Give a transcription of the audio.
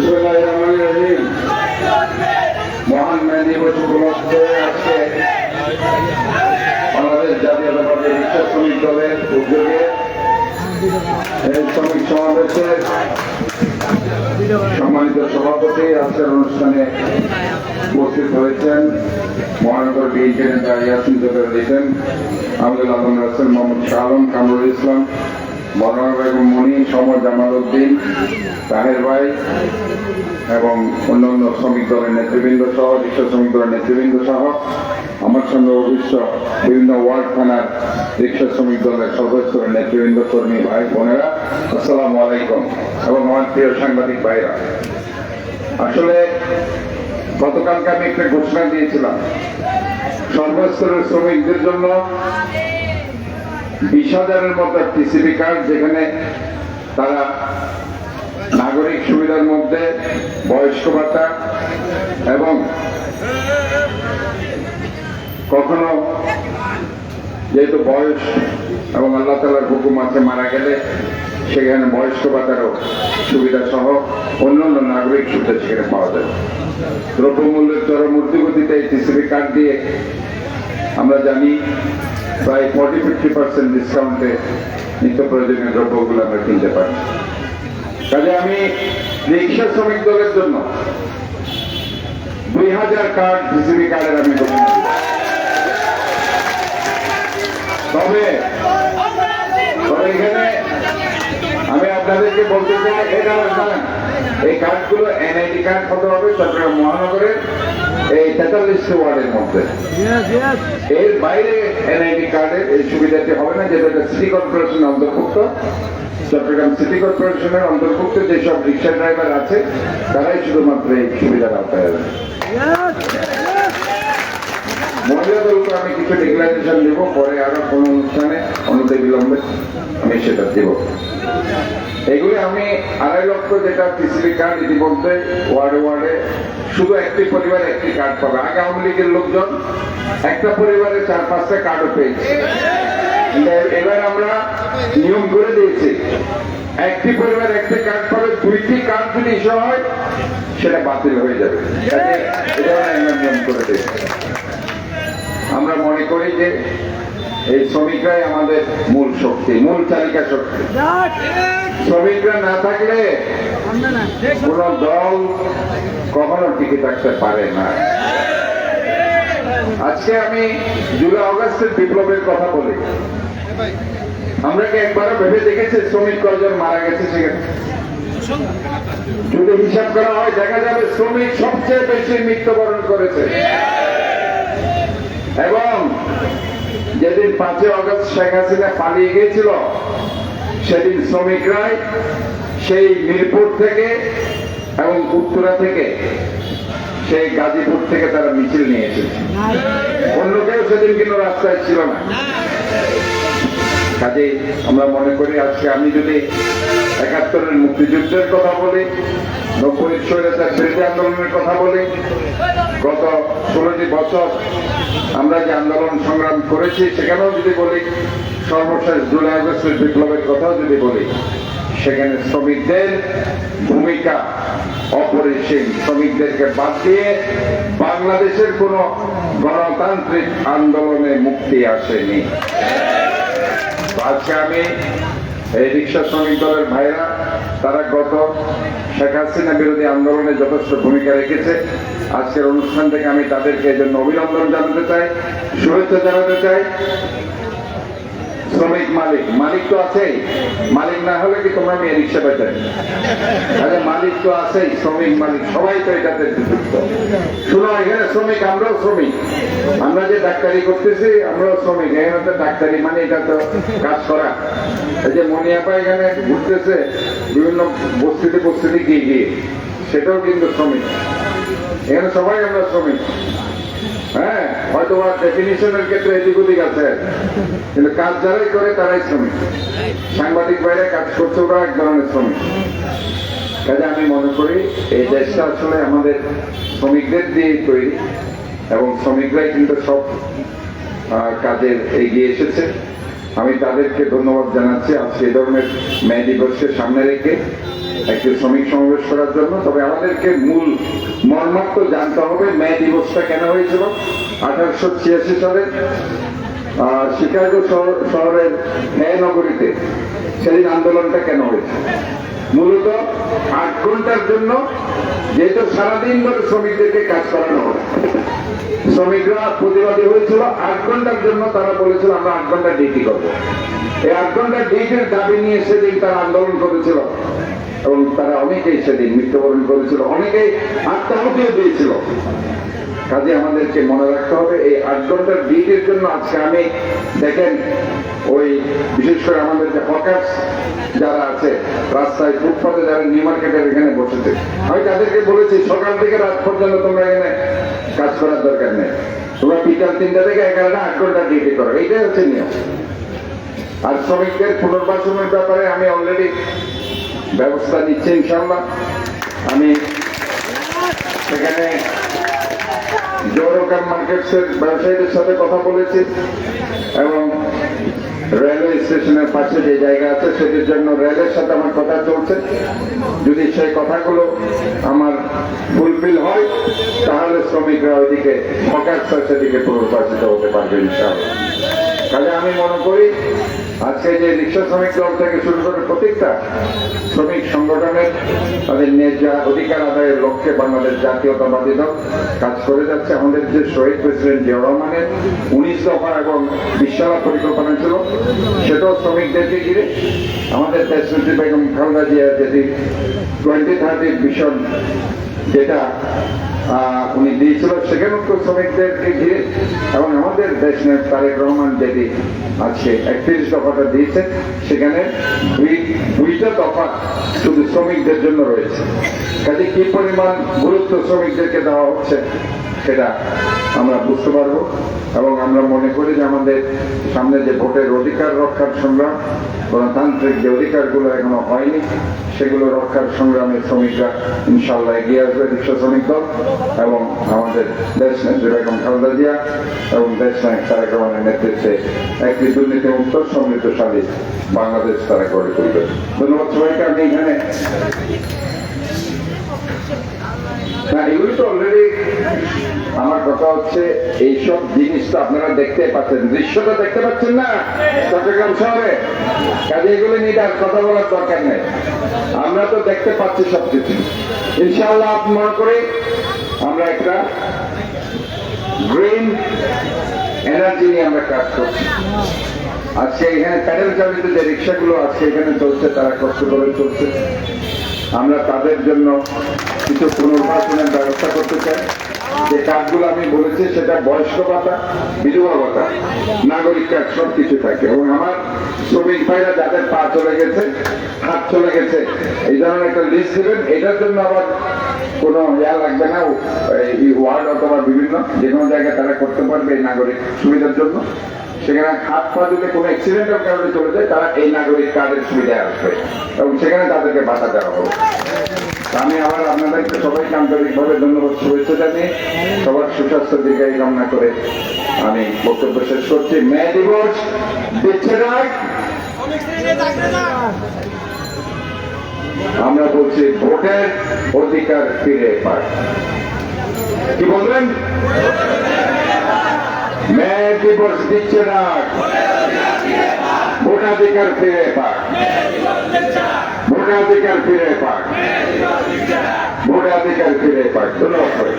বিসমিল্লাহির-রহমানির-রহিম। মহান মে দিবস উপলক্ষে আজকে বাংলাদেশ জাতীয়তাবাদী রিক্সা শ্রমিক দলের উদ্যোগে এই শ্রমিক সমাবেশের সম্মানিত সভাপতি আজকের অনুষ্ঠানে উপস্থিত হয়েছেন মহানগর বিএনপি নেতা ইয়াসিন জবের লিখেন, আব্দুল আলম রাসেল, মোহাম্মদ শাহ আলম, কামরুল ইসলাম, মনোয়ার বেগম মনি, সমর জামাল উদ্দিন, তাহের ভাই এবং অন্যান্য শ্রমিক দলের নেতৃবৃন্দ সহ রিক্সা শ্রমিক দলের নেতৃবৃন্দ সহ আমার সঙ্গে অবশ্য বিভিন্ন ওয়ার্ড থানার রিক্সা শ্রমিক দলের সর্বস্তরের নেতৃবৃন্দ, কর্মী ভাই বোনেরা, আসসালামু আলাইকুম এবং আমার প্রিয় সাংবাদিক ভাইরা। আসলে গতকালকে আমি একটা ঘোষণা দিয়েছিলাম, সর্বস্তরের শ্রমিকদের জন্য 20,000-এর মতো টিসিবি কার্ড, যেখানে তারা নাগরিক সুবিধার মধ্যে বয়স্ক ভাতা এবং কখনো যেহেতু বয়স এবং আল্লাহ তাআলার হুকুম আছে মারা গেলে সেখানে বয়স্ক ভাতারও সুবিধা সহ অন্যান্য নাগরিক সুবিধা সেখানে পাওয়া যাবে। দ্রব্যমূল্যের চরম ঊর্ধ্বগতিতে এই টিসিবি কার্ড দিয়ে আমরা জানি প্রায় 40-50% ডিসকাউন্টে নিত্য প্রয়োজনীয় দ্রব্যগুলো আমরা কিনতে পারি। কাজে আমি রিক্সা শ্রমিক দলের জন্য 2000 কার্ড টিসিবি কার্ডের আমি ঘোষণা দিই। তবে এখানে আমি আপনাদেরকে বলতে চাই, এটা জানেন এই কার্ডগুলো এনআইডি কার্ড হতে হবে চট্টগ্রাম মহানগরের এই 43 ওয়ার্ডের মধ্যে। এর বাইরে এনআইডি কার্ডের এই সুবিধাটি হবে না, যেটা সিটি কর্পোরেশনের অন্তর্ভুক্ত। চট্টগ্রাম সিটি কর্পোরেশনের অন্তর্ভুক্ত যেসব রিক্সা ড্রাইভার আছে তারাই শুধুমাত্র এই সুবিধার আওতায় আসবে। মহিলা দলকে আমি কিছু ডিক্লারেশন দেব, পরে আরো কোন অনুষ্ঠানে অনতি বিলম্বে আমি সেটা দেব। এগুলি আমি 2.5 লক্ষ যেটা টিসিবি কার্ড ইতিমধ্যে ওয়ার্ডে ওয়ার্ডে শুধু একটি পরিবারে একটি কার্ড পাবে। আগে আওয়ামী লীগের লোকজন একটা পরিবারে 4-5টা কার্ডও পেয়েছে। এবার আমরা নিয়ম করে দিয়েছি, একটি পরিবার একটি কার্ড পাবে, 2টি কার্ড যদি ইস্যু হয় সেটা বাতিল হয়ে যাবে। এটা আমরা নিয়ম করে দিয়েছি। আমরা মনে করি যে এই শ্রমিকরাই আমাদের মূল শক্তি, মূল চালিকা শক্তি। শ্রমিকরা না থাকলে কোন দল কখনো টিকে থাকতে পারে না। আজকে আমি জুলাই আগস্টের বিপ্লবের কথা বলি। আমরা কি একবারও ভেবে দেখেছি শ্রমিক কয়জন মারা গেছে সেখানে? যদি হিসাব করা হয় দেখা যাবে শ্রমিক সবচেয়ে বেশি মৃত্যুবরণ করেছে। এবং যেদিন 5 আগস্ট শেখ হাসিনা পালিয়ে গিয়েছিল সেদিন শ্রমিকরাই সেই মিরপুর থেকে এবং উত্তরা থেকে সেই গাজীপুর থেকে তারা মিছিল নিয়ে এসেছে। অন্য কেউ সেদিন কিন্তু রাস্তায় ছিল না। কাজে আমরা মনে করি আজকে আমি যদি 71-এর মুক্তিযুদ্ধের কথা বলি, 90-এর স্বৈরাচার বিরোধী আন্দোলনের কথা বলি, গত 16টি বছর আমরা যে আন্দোলন সংগ্রাম করেছি সেখানেও যদি বলি, সর্বশেষ জুলাই আগস্টের বিপ্লবের কথাও যদি বলি, সেখানে শ্রমিকদের ভূমিকা অপরিসীম। শ্রমিকদেরকে বাদ দিয়ে বাংলাদেশের কোন গণতান্ত্রিক আন্দোলনে মুক্তি আসেনি। আজকে আমি এই রিক্সা শ্রমিক দলের ভাইরা, তারা গত শেখ হাসিনা বিরোধী আন্দোলনে যথেষ্ট ভূমিকা রেখেছে। আজকের অনুষ্ঠান থেকে আমি তাদেরকে এই জন্য অভিনন্দন জানাতে চাই, শুভেচ্ছা জানাতে চাই। শ্রমিক মালিক তো আছেই, মালিক না হলে কি তোমরা মেয়ে রিক্সা পেতে? তাহলে মালিক তো আছেই, শ্রমিক মালিক সবাই তো এটাতে যুক্ত। শুনো, এখানে শ্রমিক, আমরাও শ্রমিক। আমরা যে ডাক্তারি করতেছি আমরাও শ্রমিক। এখানে তো ডাক্তারি মানে এটা তো কাজ করা। এই যে মনিয়াপা এখানে ঘুরতেছে বিভিন্ন বস্তিতে গিয়ে সেটাও কিন্তু শ্রমিক। এখানে সবাই আমরা শ্রমিক। হ্যাঁ, হয়তো ডেফিনিশনের ক্ষেত্রে এদিক ওদিক আছে, কিন্তু কাজ যারাই করে তারাই শ্রমিক। সাংবাদিক বাইরে কাজ করছে, ওরা এক ধরনের শ্রমিক। কাজে আমি মনে করি এই দেশটা আসলে আমাদের শ্রমিকদের দিয়ে তৈরি, এবং শ্রমিকরাই কিন্তু সব কাজে এগিয়ে এসেছে। আমি তাদেরকে ধন্যবাদ জানাচ্ছি আজকে এই ধরনের মে দিবসকে সামনে রেখে একটি শ্রমিক সমাবেশ করার জন্য। তবে আমাদেরকে মূল মর্মার্থ জানতে হবে মে দিবসটা কেন হয়েছিল। 1886 সালে শিকাগো শহরের ন্যায় নগরীতে সেদিন আন্দোলনটা কেন হয়েছে? মূলত 8 ঘন্টার জন্য, যেহেতু সারাদিন ধরে শ্রমিকদেরকে কাজ করানো হয়, শ্রমিকরা প্রতিবাদী হয়েছিল 8 ঘন্টার জন্য। তারা বলেছিল আমরা 8 ঘন্টা ডিউটি করবো। এই 8 ঘন্টা ডিউটির দাবি নিয়ে সেদিন তারা আন্দোলন করেছিল এবং তারা অনেকেই সেদিন মৃত্যুবরণ করেছিল, অনেকেই আত্মহত্যা দিয়েছিল। কাজে আমাদেরকে মনে রাখতে হবে এই 8 ঘন্টার ডিউটির জন্য আজকে আমি দেখেন ওই বিশেষ করে আমাদের যে হকার্স যারা আছে রাস্তায় ফুটপাতে যারা নিউ মার্কেটের এখানে বসেছে, আমি তাদেরকে বলেছি সকাল থেকে রাত পর্যন্ত তোমরা এখানে কাজ করার দরকার নেই, তোমরা বিকাল 3টা থেকে 11টা 8 ঘন্টা ডিউটি করো, এইটাই হচ্ছে নিয়ম। আর শ্রমিকদের পুনর্বাসনের ব্যাপারে আমি অলরেডি ব্যবস্থা নিচ্ছি ইনশাআল্লাহ। আমি সেখানে জোরকার মার্কেটসের ব্যবসায়ীদের সাথে কথা বলেছি এবং রেলওয়ে স্টেশনের পাশে যে জায়গা আছে সেটির জন্য রেলের সাথে আমার কথা চলছে। যদি সেই কথাগুলো আমার ফুলফিল হয় তাহলে শ্রমিকরা ওইদিকে হকার্সরা সেদিকে পুনর্বাসিত হতে পারবে ইনশাআল্লাহ। কাজে আমি মনে করি আজকে যে রিক্সা শ্রমিক দল থেকে শুরু করে প্রত্যেকটা শ্রমিক সংগঠনের তাদের ন্যায্য অধিকার আদায়ের লক্ষ্যে বাংলাদেশ জাতীয়তাবাদী দল কাজ করে যাচ্ছে। আমাদের যে শহীদ প্রেসিডেন্ট জিয়াউর রহমানের 19 দফা এবং 20 সালা পরিকল্পনা ছিল, সেটাও শ্রমিকদেরকে ঘিরে আমাদের দেশনেত্রী বেগম খালেদা জিয়া যেটি 2030 ভিশন যেটা উনি দিয়েছিল সেখানেও তো শ্রমিকদেরকে ঘিরে, এবং আমাদের দেশ নেতা তারেক রহমান যেটি আজকে 31 দফাটা দিয়েছে সেখানে দুইটা দফা শুধু শ্রমিকদের জন্য রয়েছে। কাজে কি পরিমাণ গুরুত্ব শ্রমিকদেরকে দেওয়া হচ্ছে সেটা আমরা বুঝতে পারবো। এবং আমরা মনে করি যে আমাদের সামনে যে ভোটের অধিকার রক্ষার সংগ্রাম, গণতান্ত্রিক যে অধিকারগুলো এখনো হয়নি সেগুলো রক্ষার সংগ্রামে শ্রমিকরা ইনশাআল্লাহ এগিয়ে আসবে। রিক্সা শ্রমিক দল এবং আমাদের দেশ নেত্রী বেগম খালেদা জিয়া এবং দেশ নায়ক তারেক রহমানের নেতৃত্বে একটি দুর্নীতিমুক্ত সমৃদ্ধশালী বাংলাদেশ তারা গড়ে তুলবে। ধন্যবাদ সবাইকে। আমি এখানে এগুলি তো অলরেডি আমার কথা হচ্ছে এইসব জিনিস তো আপনারা দেখতে পাচ্ছেন, দৃশ্যটা দেখতে পাচ্ছেন না চট্টগ্রাম শহরে। কাজে এগুলি নিয়ে আর কথা বলার দরকার নেই, আমরা তো দেখতে পাচ্ছি সবকিছু। ইনশাআল্লাহ মনে করি আমরা একটা গ্রিন এনার্জি নিয়ে আমরা কাজ করছি। আজকে এখানে প্যাডেল চালিত যে রিক্সাগুলো আজকে এখানে চলছে তারা কষ্ট করে চলছে, আমরা তাদের জন্য কিছু পুনর্বাসনের ব্যবস্থা করতে চাই। যে কার্ডগুলো আমি বলেছি সেটা বয়স্ক ভাতা, বিধবা ভাতা, নাগরিক কার্ড সব কিছু থাকে। এবং আমার শ্রমিক ভাইরা যাদের পা চলে গেছে, হাত চলে গেছে, এই ধরনের একটা লিস্ট দেবেন। এটার জন্য আবার কোনো ইয়া লাগবে না, এই ওয়ার্ড অথবা বিভিন্ন যে কোনো জায়গায় তারা করতে পারবে এই নাগরিক সুবিধার জন্য। সেখানে হাত পা যদি কোনো অ্যাক্সিডেন্টের কারণে চলে যায় তারা এই নাগরিক কার্ডের সুবিধায় আসবে এবং সেখানে তাদেরকে ভাতা দেওয়া হবে। আমি আবার আপনাদেরকে সবাইকে আন্তরিকভাবে ধন্যবাদ, শুভেচ্ছা জানিয়ে সবার সুস্বাস্থ্য দীর্ঘায়ু কামনা করে আমি বক্তব্য শেষ করছি। মে দিবস দিচ্ছে না, আমরা বলছি ভোটের অধিকার ফিরে পাই। কি বলবেন? মে দিবস দিচ্ছে না, ভোটাধিকার ফিরে পাক, ভোটাধিকার ফিরে পাক, ভোটাধিকার ফিরে পাক। ধন্যবাদ।